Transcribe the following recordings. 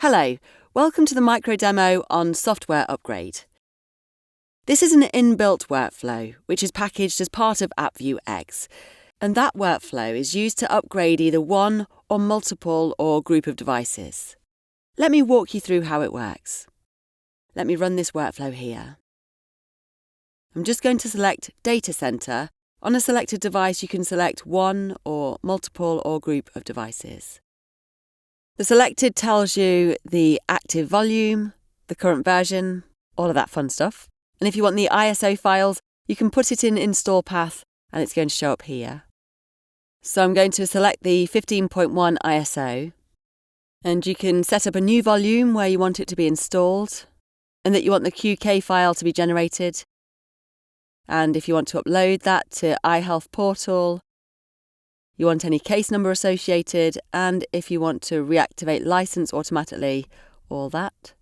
Hello, welcome to the micro demo on software upgrade. This is an inbuilt workflow which is packaged as part of AppViewX, and that workflow is used to upgrade either one or multiple or group of devices. Let me walk you through how it works. Let me run this workflow here. I'm just going to select Data Center. On a selected device, you can select one or multiple or group of devices. The selected tells you the active volume, the current version, all of that fun stuff. And if you want the ISO files, you can put it in install path and it's going to show up here. So I'm going to select the 15.1 ISO, and you can set up a new volume where you want it to be installed and that you want the QK file to be generated. And if you want to upload that to iHealth portal, you want any case number associated, and if you want to reactivate license automatically, all that.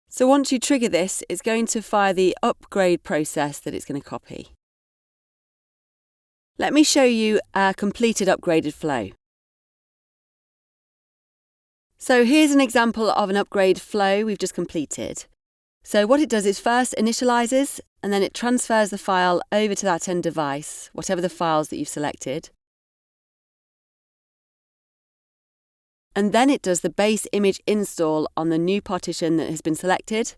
So once you trigger this, it's going to fire the upgrade process that it's going to copy. Let me show you a completed upgraded flow. So here's an example of an upgrade flow we've just completed. So what it does is first initializes, and then it transfers the file over to that end device, whatever the files that you've selected. And then it does the base image install on the new partition that has been selected.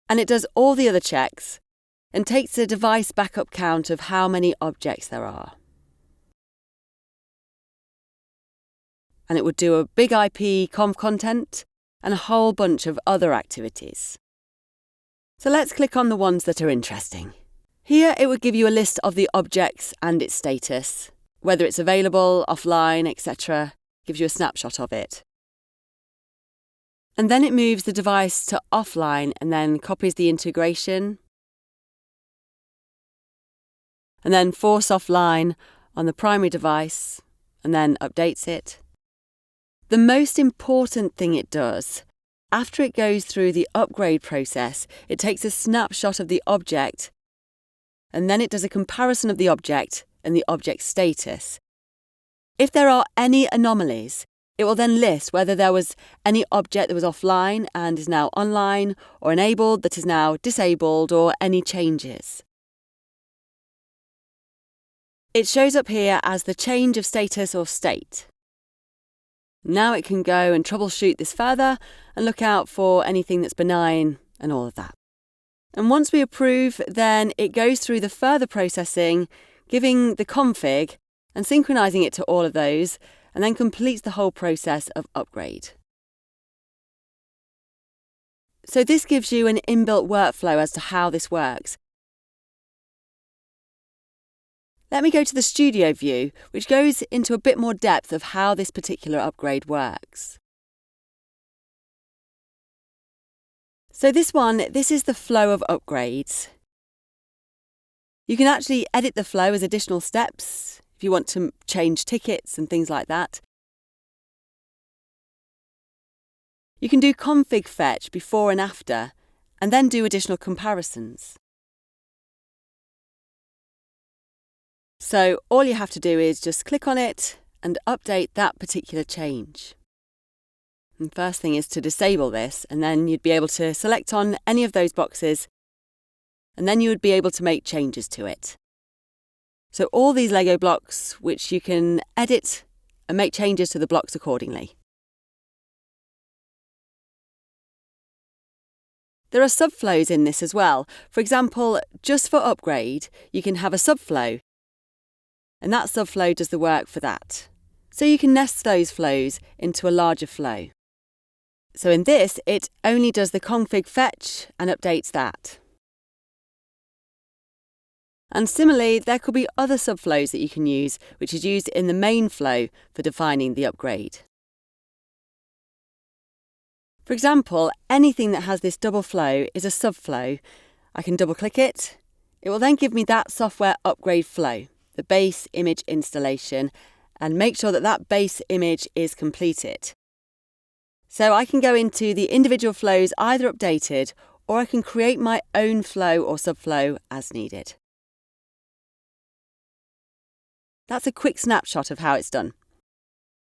And it does all the other checks and takes a device backup count of how many objects there are. And it would do a big IP conf content and a whole bunch of other activities. So let's click on the ones that are interesting. Here it would give you a list of the objects and its status, whether it's available, offline, etc. Gives you a snapshot of it. And then it moves the device to offline and then copies the integration. And then force offline on the primary device and then updates it. The most important thing it does, after it goes through the upgrade process, it takes a snapshot of the object and then it does a comparison of the object and the object status. If there are any anomalies, it will then list whether there was any object that was offline and is now online, or enabled that is now disabled, or any changes. It shows up here as the change of status or state. Now it can go and troubleshoot this further and look out for anything that's benign and all of that. And once we approve, then it goes through the further processing, giving the config and synchronizing it to all of those, and then completes the whole process of upgrade. So this gives you an inbuilt workflow as to how this works. Let me go to the studio view, which goes into a bit more depth of how this particular upgrade works. So this is the flow of upgrades. You can actually edit the flow as additional steps if you want to change tickets and things like that. You can do config fetch before and after, and then do additional comparisons. So all you have to do is just click on it and update that particular change. And first thing is to disable this, and then you'd be able to select on any of those boxes, and then you would be able to make changes to it. So all these Lego blocks, which you can edit and make changes to the blocks accordingly. There are subflows in this as well. For example, just for upgrade, you can have a subflow, and that subflow does the work for that. So you can nest those flows into a larger flow. So in this, it only does the config fetch and updates that. And similarly, there could be other subflows that you can use, which is used in the main flow for defining the upgrade. For example, anything that has this double flow is a subflow. I can double click it. It will then give me that software upgrade flow, the base image installation, and make sure that that base image is completed. So I can go into the individual flows either updated, or I can create my own flow or subflow as needed. That's a quick snapshot of how it's done.